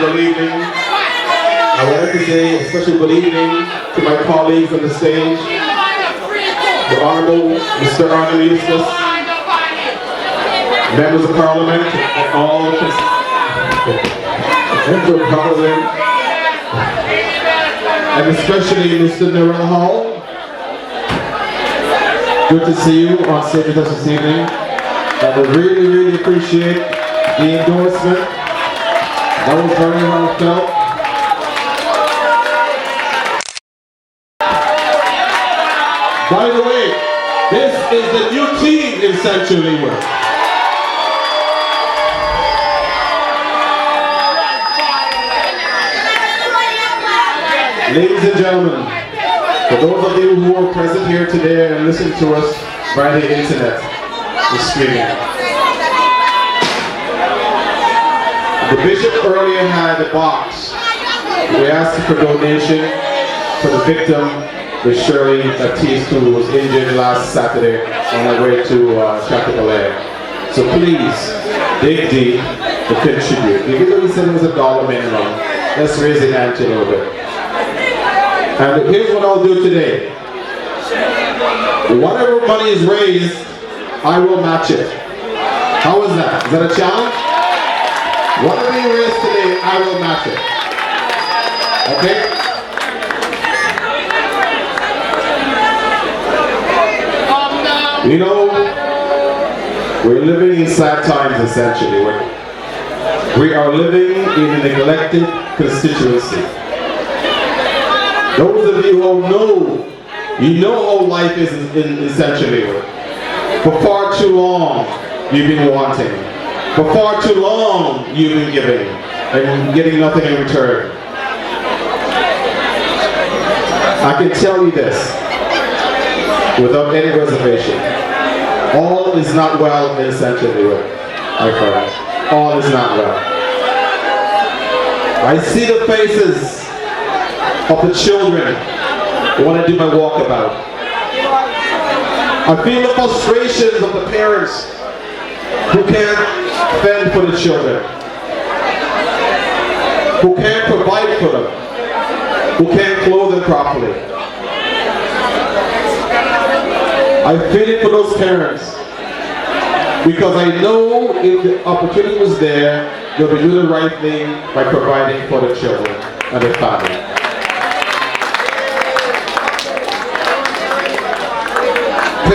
good evening. I would like to say a special good evening to my colleagues on the stage, the Honorable Mr. Arnold Eustace, members of Parliament, and all members of Parliament, and especially Mr. Nerel Hall. Good to see you on stage with us this evening. And I really, really appreciate the endorsement. That was very heartfelt. By the way, this is the new team in Central Leeward. Ladies and gentlemen, for those of you who are present here today and listen to us via the internet, the streaming. The bishop earlier had a box. We asked for donation for the victim, Miss Shirley Baptiste, who was injured last Saturday on her way to Chateauguay. So please, dig deep to contribute. Even though we said it was $1 minimum, let's raise the ante a little bit. And here's what I'll do today. Whatever money is raised, I will match it. How is that? Is that a challenge? Whatever you raise today, I will match it. Okay? You know, we're living in sad times essentially. We are living in a neglected constituency. Those of you who know, you know how life is in Central Leeward. For far too long, you've been wanting. For far too long, you've been giving and getting nothing in return. I can tell you this, without any reservation, all is not well in Central Leeward, my friend. All is not well. I see the faces of the children when I do my walkabout. I feel the frustrations of the parents who can't fend for the children, who can't provide for them, who can't clothe them properly. I feel it for those parents because I know if the opportunity was there, they'll be doing the right thing by providing for the children and their family.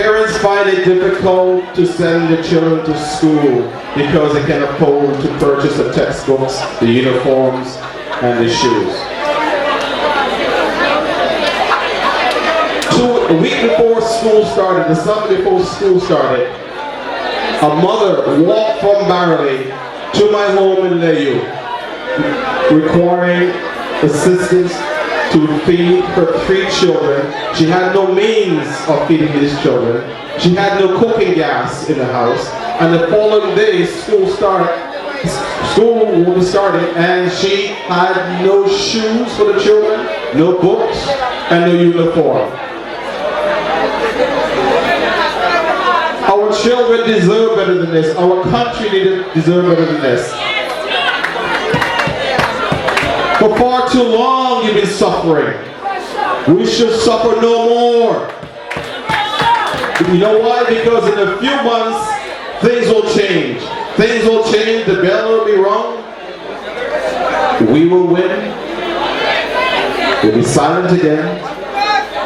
Parents find it difficult to send their children to school because they can afford to purchase the textbooks, the uniforms, and the shoes. A week before school started, the summer before school started, a mother walked from Barley to my home in Layu, requiring assistance to feed her 3 children. She had no means of feeding these children. She had no cooking gas in the house. And the following day, school will be starting, and she had no shoes for the children, no books, and no uniform. Our children deserve better than this. Our country deserves better than this. For far too long you've been suffering. We should suffer no more. You know why? Because in a few months, things will change. Things will change, the bell will be rung. We will win. We'll be silent again.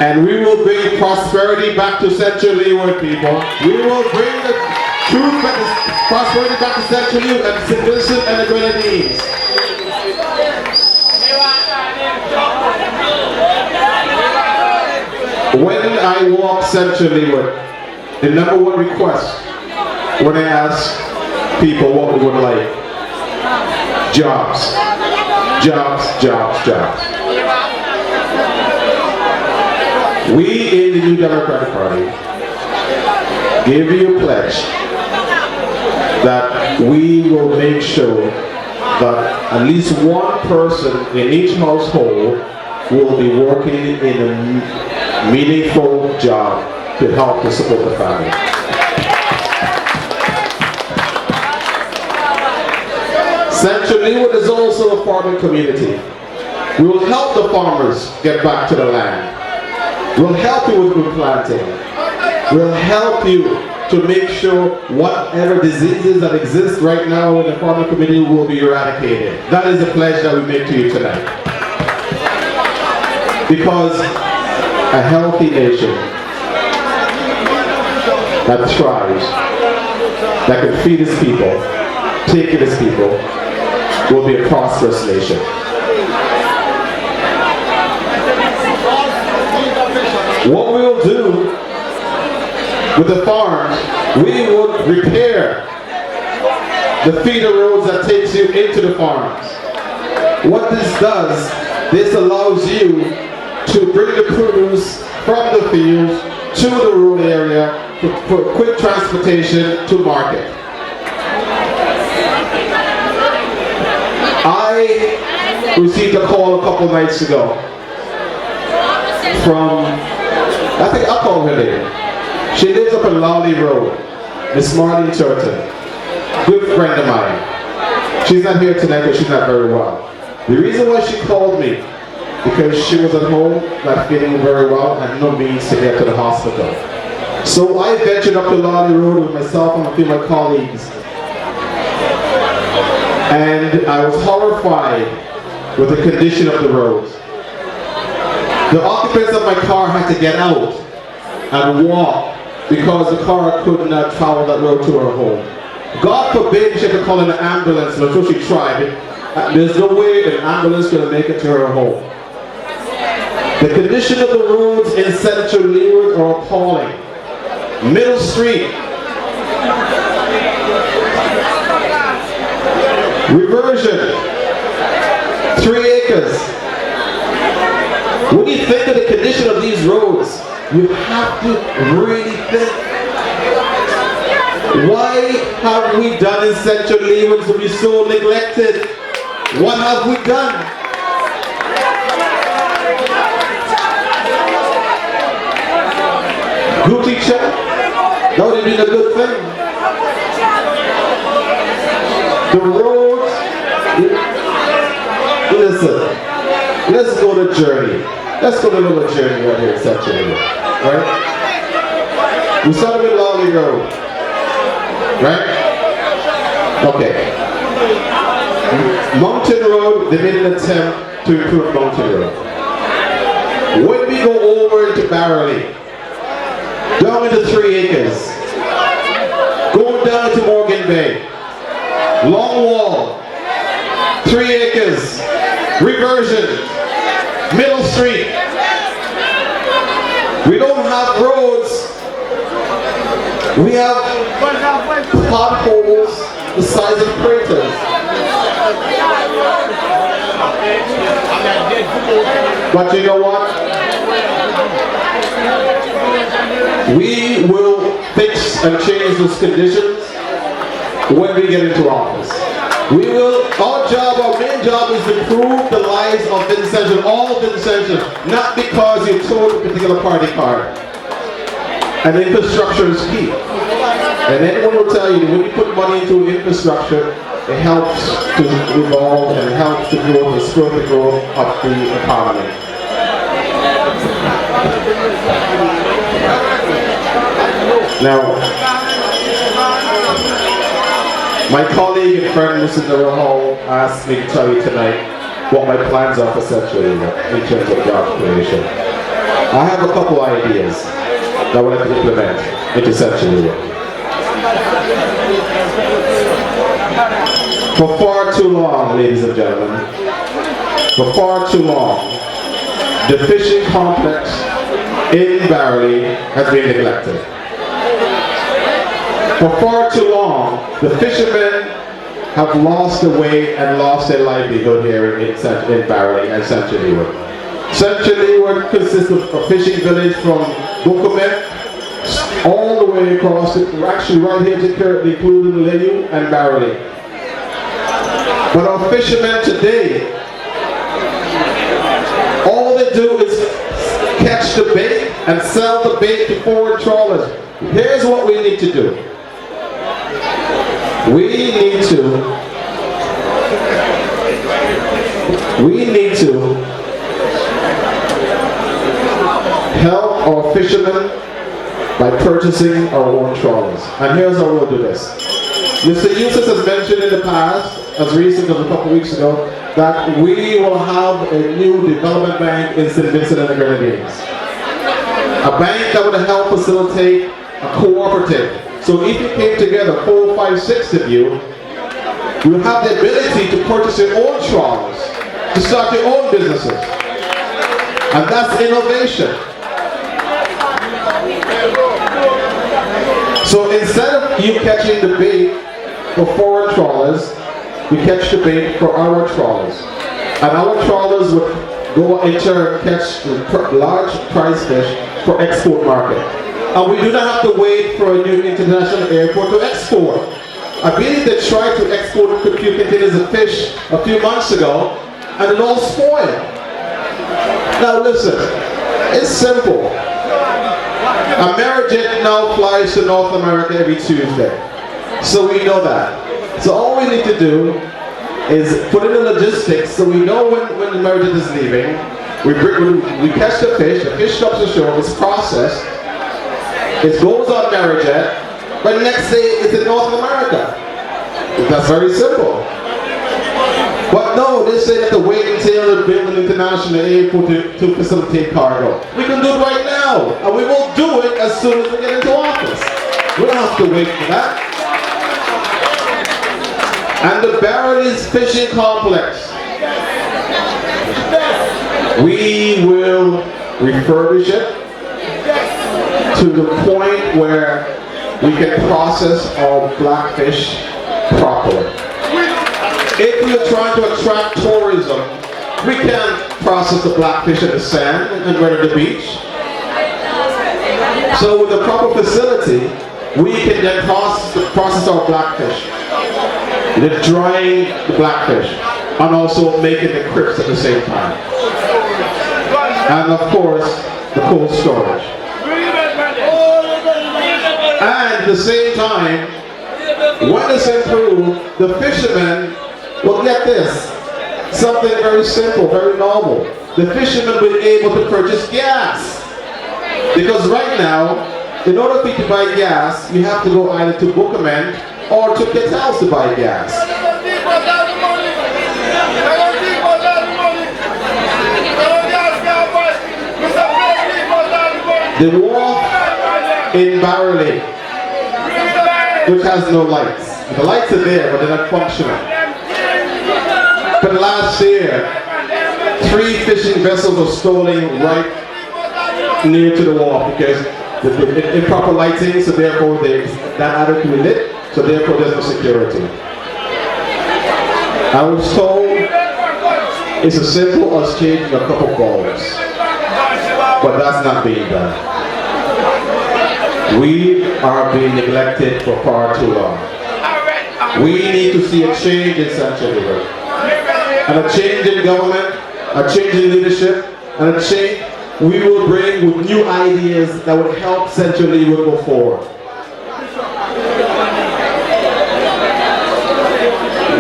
And we will bring prosperity back to Central Leeward, people. We will bring the truth back, prosperity back to Central Leeward and St. Vincent and the Grenadines. When I walk Central Leeward, the #1 request when I ask people what we would like, jobs, jobs, jobs, jobs. We in the New Democratic Party give you a pledge that we will make sure that at least one person in each household will be working in a meaningful job to help to support the family. Central Leeward is also a farming community. We will help the farmers get back to the land. We'll help you with good planting. We'll help you to make sure whatever diseases that exist right now in the farming community will be eradicated. That is a pledge that we make to you tonight. Because a healthy nation that thrives, that can feed its people, take care of its people, will be a prosperous nation. What we'll do with the farms, we would repair the feeder roads that takes you into the farms. What this does, this allows you to bring the produce from the fields to the rural area for quick transportation to market. I received a call a couple nights ago from, I think I'll call her name. She lives up on Lawley Road, Miss Marlene Keartons, good friend of mine. She's not here tonight because she's not very well. The reason why she called me, because she was at home, not feeling very well, and no means to get to the hospital. So I ventured up to Lawley Road with myself and a few of my colleagues. And I was horrified with the condition of the roads. The occupants of my car had to get out and walk because the car could not travel that road to her home. God forbid she had to call an ambulance, and so she tried. There's no way an ambulance could make it to her home. The condition of the roads in Central Leeward are appalling. Middle Street, reversion, 3 acres. When you think of the condition of these roads, you have to really think, why have we done in Central Leeward to be so neglected? What have we done? Guilty check? That would have been a good thing. The roads, listen, let's go on a journey. Let's go on a little journey right here in Central Leeward, right? We started with Lawley Road, right? Okay. Mountain Road, they made an attempt to improve Mountain Road. When we go over into Barley, down into 3 acres, going down to Morgan Bay, Long Wall, 3 acres, reversion, Middle Street. We don't have roads. We have potholes the size of craters. But you know what? We will fix and change those conditions when we get into office. We will, our main job is to improve the lives of Vincentians, all Vincentians, not because you told a particular party card. And infrastructure is key. And anyone will tell you, when you put money into infrastructure, it helps to evolve and helps to grow, to spur the growth of the economy. Now, my colleague and friend, Mr. Hall, asked me to tell you tonight what my plans are for Central Leeward in terms of job creation. I have a couple ideas that I would like to implement into Central Leeward. For far too long, ladies and gentlemen, for far too long, the fishing complex in Barley has been neglected. For far too long, the fishermen have lost their way and lost their livelihood here in Barley and Central Leeward. Central Leeward consists of a fishing village from Bukumet all the way across, actually right here to Keartons, including Leyu and Barley. But our fishermen today, all they do is catch the bait and sell the bait to foreign trawlers. Here's what we need to do. We need to We need to help our fishermen by purchasing our own trawlers. And here's how we'll do this. Mr. Eustace has mentioned in the past, as recent as a couple of weeks ago, that we will have a new development bank in St. Vincent and the Grenadines. A bank that would help facilitate a cooperative. So if you came together, 4, 5, 6 of you, you will have the ability to purchase your own trawlers, to start your own businesses. And that's innovation. So instead of you catching the bait for foreign trawlers, we catch the bait for our trawlers. And our trawlers would go in turn catch large prize fish for export market. And we do not have to wait for a new international airport to export. I believe they tried to export a few containers of fish a few months ago, and it all spoiled. Now listen, it's simple. Amerijet now flies to North America every Tuesday. So we know that. So all we need to do is put in the logistics so we know when the Amerijet is leaving. We catch the fish comes to shore, it's processed, it goes on Amerijet, but the next day it's in North America. That's very simple. But no, they say that to wait until they build an international airport to facilitate cargo. We can do it right now, and we will do it as soon as we get into office. We don't have to wait for that. And the Barrel's Fishing Complex, we will refurbish it to the point where we can process our blackfish properly. If we are trying to attract tourism, we can't process the blackfish in the sand and right at the beach. So with a proper facility, we can then process our blackfish, the drying the blackfish, and also making the crisps at the same time. And of course, the cold storage. And at the same time, when it's improved, the fishermen will get this. Something very simple, very normal. The fishermen will be able to purchase gas. Because right now, in order for you to buy gas, you have to go either to Buchanan or to Keartons to buy gas. The wharf in Barley, which has no lights. The lights are there, but they're not functional. But last year, 3 fishing vessels were stolen right near to the wharf because the improper lighting, so therefore that adequately lit, so therefore there's no security. I was told it's as simple as changing a couple bulbs, but that's not being done. We are being neglected for far too long. We need to see a change in Central Leeward. And a change in government, a change in leadership, and a change we will bring with new ideas that will help Central Leeward go forward.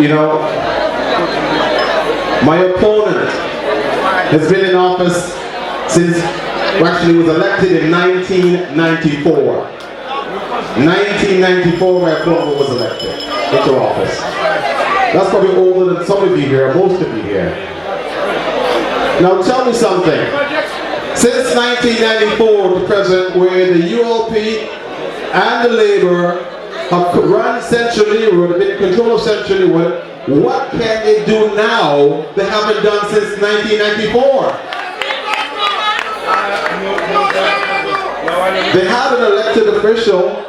You know, my opponent has been in office since, actually was elected in 1994. 1994 my opponent was elected into office. That's probably older than some of you here, most of you here. Now tell me something. Since 1994 to present, where the ULP and the Labour have run Central Leeward, been in control of Central Leeward, what can they do now they haven't done since 1994? They have an elected official,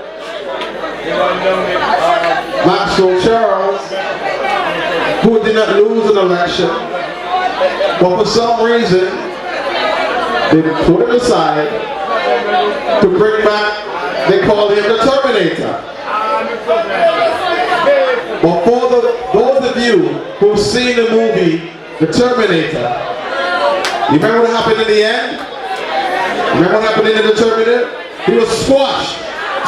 Maxwell Charles, who did not lose an election, but for some reason they put him aside to bring back, they call him the Terminator. But for those of you who've seen the movie The Terminator, you remember what happened in the end? Remember what happened in The Terminator? He was squashed.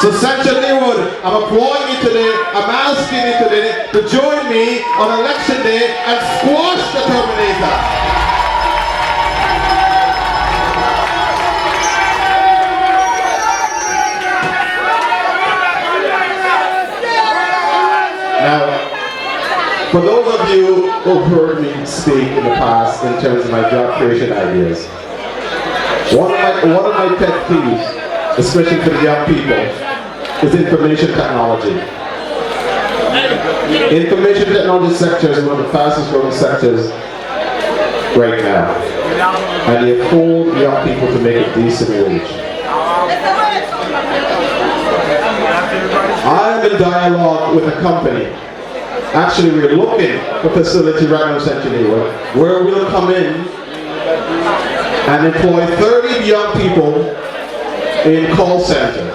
So Central Leeward, I'm applauding you today, I'm asking you today to join me on election day and squash the Terminator. Now, for those of you who've heard me speak in the past in terms of my job creation ideas, one of my pet peeves, especially for the young people, is information technology. Information technology sector is one of the fastest growing sectors right now, and they afford young people to make a decent wage. I'm in dialogue with a company. Actually, we're looking for a facility right now in Central Leeward where we'll come in and employ 30 young people in call centers.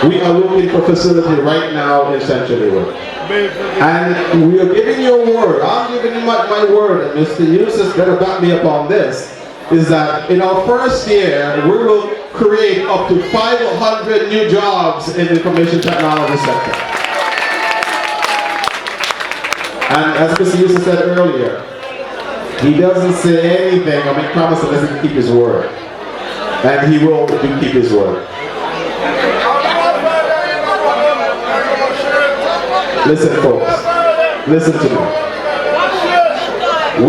We are looking for a facility right now in Central Leeward. And we are giving you a word. I'm giving you my word, and Mr. Yusuf is going to back me up on this, is that in our first year, we will create up to 500 new jobs in the information technology sector. And as Mr. Yusuf said earlier, he doesn't say anything or make promises unless he can keep his word. And he will keep his word. Listen, folks. Listen to me.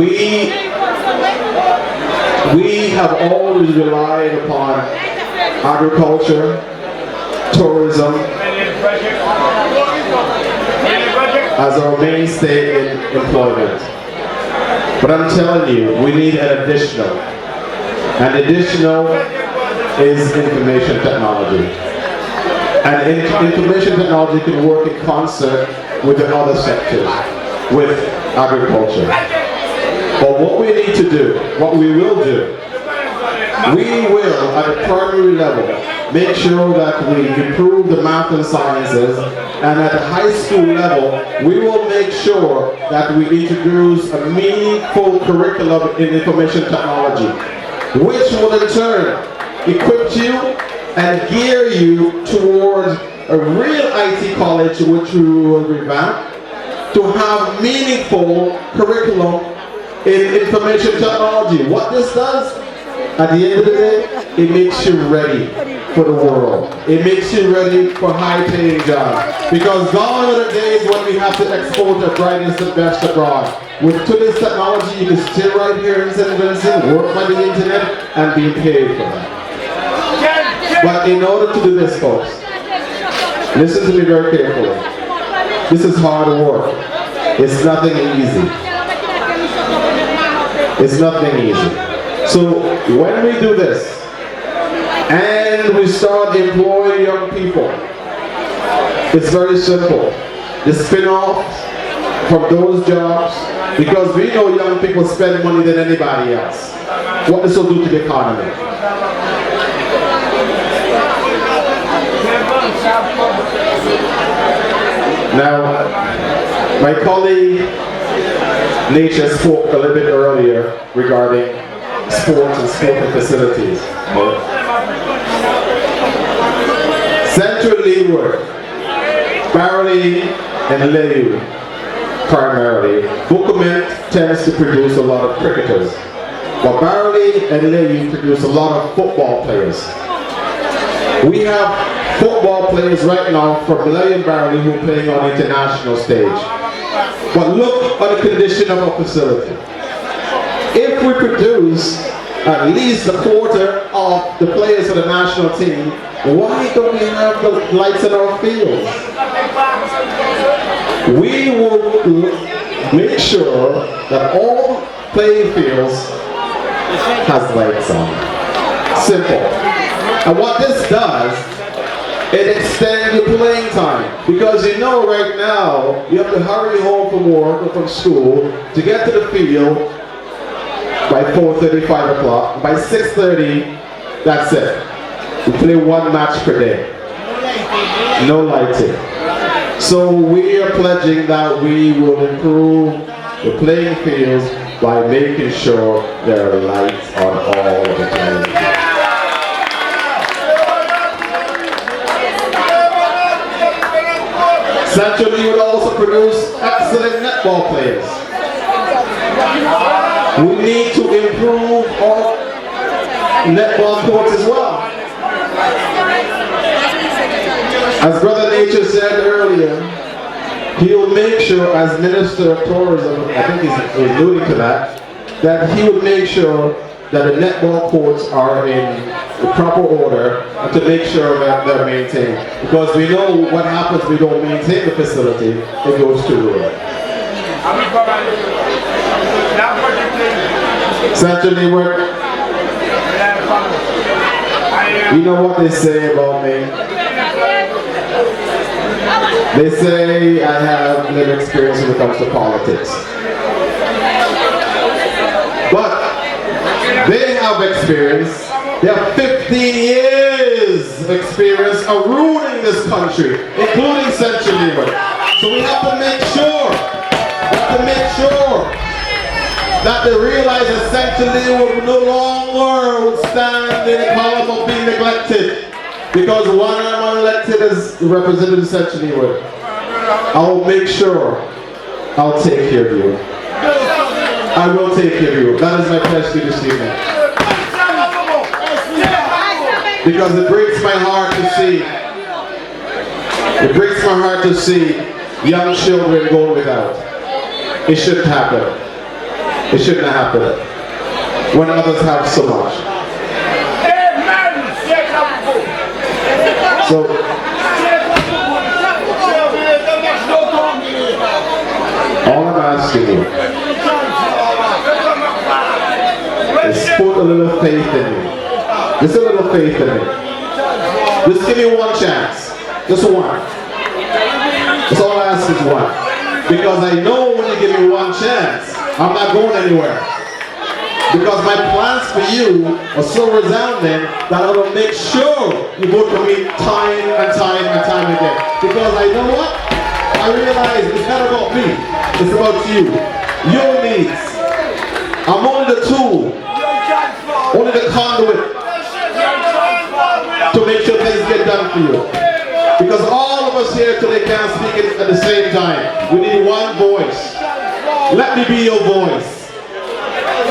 We have always relied upon agriculture, tourism, as our mainstay in employment. But I'm telling you, we need an additional. And additional is information technology. And information technology can work in concert with the other sectors, with agriculture. But what we need to do, what we will do, we will, at a primary level, make sure that we improve the math and sciences, and at the high school level, we will make sure that we introduce a meaningful curriculum in information technology, which will in turn equip you and gear you towards a real IT college, which we will revamp, to have meaningful curriculum in information technology. What this does, at the end of the day, it makes you ready for the world. It makes you ready for high-paying jobs. Because gone are the days when we have to export the brightest and best abroad. With today's technology, you can stay right here in St. Vincent, work by the internet, and be paid for that. But in order to do this, folks, listen to me very carefully. This is hard work. It's nothing easy. It's nothing easy. So when we do this, and we start employing young people, it's very simple. The spin-off from those jobs, because we know young people spend money than anybody else. What this will do to the economy. Now, my colleague Nature spoke a little bit earlier regarding sports and sporting facilities. Central Leeward, Barley and Leeward primarily. Buckerman tends to produce a lot of cricketers, but Barley and Leeward produce a lot of football players. We have football players right now from Leeward and Barley who are playing on the international stage. But look at the condition of our facility. If we produce at least a quarter of the players for the national team, why don't we have the lights in our fields? We will make sure that all playing fields has lights on. Simple. And what this does, it extends your playing time. Because you know right now, you have to hurry home from work or from school to get to the field by 4:30, 5 o'clock. By 6:30, that's it. We play one match per day. No lighting. So we are pledging that we will improve the playing fields by making sure there are lights on all of the playing fields. Central Leeward also produce excellent netball players. We need to improve our netball courts as well. As Brother Nature said earlier, he will make sure, as Minister of Tourism, I think he's alluding to that he would make sure that the netball courts are in the proper order and to make sure that they're maintained. Because we know what happens if we don't maintain the facility, it goes to ruin. Central Leeward, you know what they say about me? They say I have little experience when it comes to politics. But they have experience. They have 15 years experience of ruling this country, including Central Leeward. So we have to make sure that they realize that Central Leeward no longer would stand in the column of being neglected. Because one I'm elected as representative of Central Leeward, I will make sure I'll take care of you. I will take care of you. That is my pledge to you this evening. Because it breaks my heart to see young children going without. It shouldn't happen. It shouldn't happen when others have so much. So, all I'm asking you is put a little faith in me. Just a little faith in me. Just give me one chance. Just one. That's all I ask is one. Because I know when you give me one chance, I'm not going anywhere. Because my plans for you are so resounding that I will make sure you vote for me time and time and time again. Because I know what? I realize it's not about me. It's about you. Your needs. I'm only the tool. Only the conduit to make sure things get done for you. Because all of us here today can't speak at the same time. We need one voice. Let me be your voice.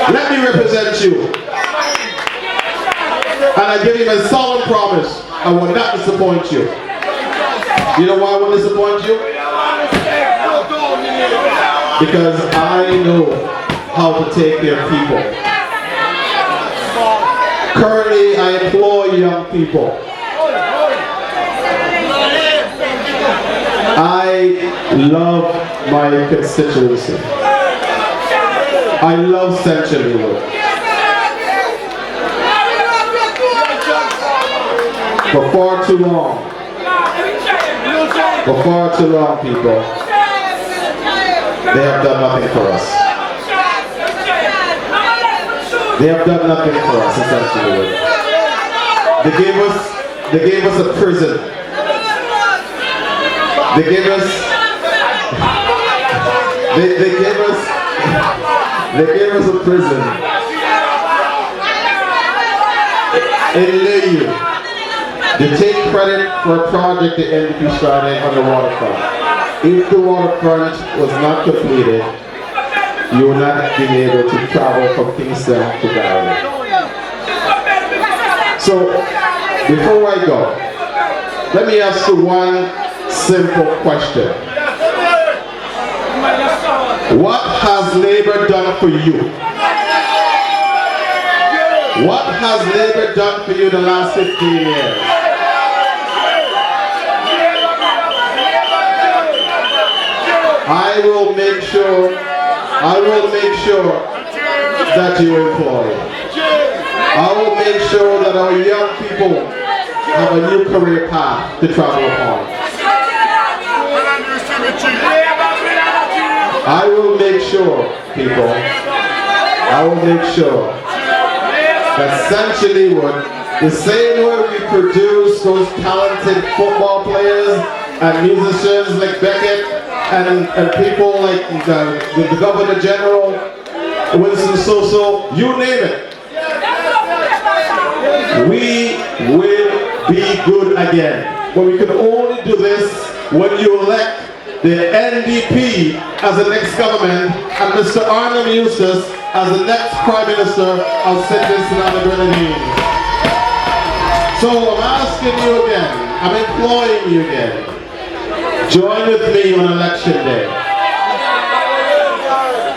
Let me represent you. And I give you a solemn promise, I will not disappoint you. You know why I will disappoint you? Because I know how to take care of people. Currently, I employ young people. I love my constituency. I love Central Leeward. For far too long, people, they have done nothing for us. They have done nothing for us in Central Leeward. They gave us a prison. They gave us a prison in Leeward. They take credit for a project the NDP started on the waterfront. If the waterfront was not completed, you would not have been able to travel from Kingston to Galway. So, before I go, let me ask you one simple question. What has Labour done for you? What has Labour done for you the last 15 years? I will make sure that you employ. I will make sure that our young people have a new career path to travel upon. I will make sure, people, that Central Leeward, the same way we produce those talented football players and musicians like Beckett and people like the Governor General, Winston Soso, you name it. We will be good again. But we can only do this when you elect the NDP as the next government and Mr. Arnhem Eustace as the next Prime Minister of St. Vincent and the Grenadines. So I'm asking you again, I'm imploring you again, join with me on election day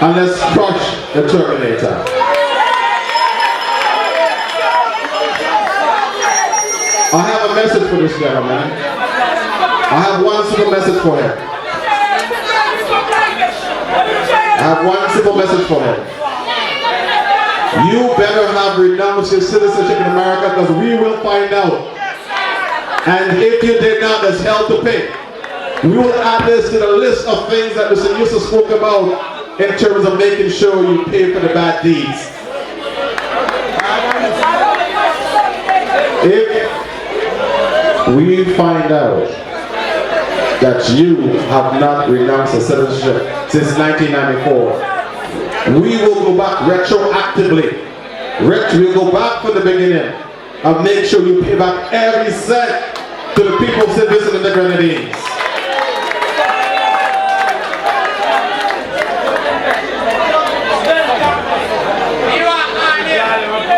and let's crush the Terminator. I have a message for this gentleman. I have one simple message for him. I have one simple message for him. You better have renounced your citizenship in America because we will find out. And if you did not, there's hell to pay. We will add this to the list of things that Mr. Yusuf spoke about in terms of making sure you pay for the bad deeds. If we find out that you have not renounced your citizenship since 1994, we will go back retroactively. We'll go back from the beginning and make sure you pay back every cent to the people of St. Vincent and the Grenadines.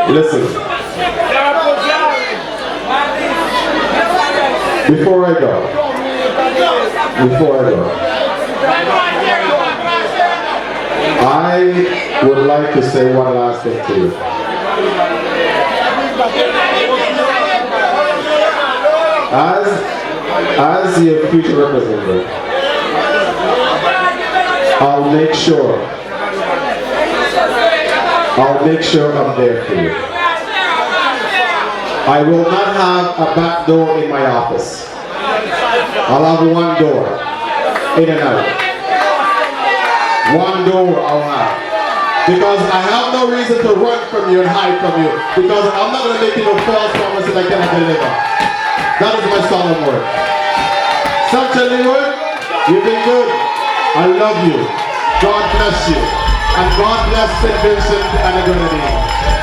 Listen. Before I go, I would like to say one last thing to you. As your future representative, I'll make sure I'm there for you. I will not have a back door in my office. I'll have one door, in and out. One door I'll have. Because I have no reason to run from you and hide from you. Because I'm not going to make you no false promises I cannot deliver. That is my solemn word. Central Leeward, you've been good. I love you. God bless you. And God bless St. Vincent and the Grenadines.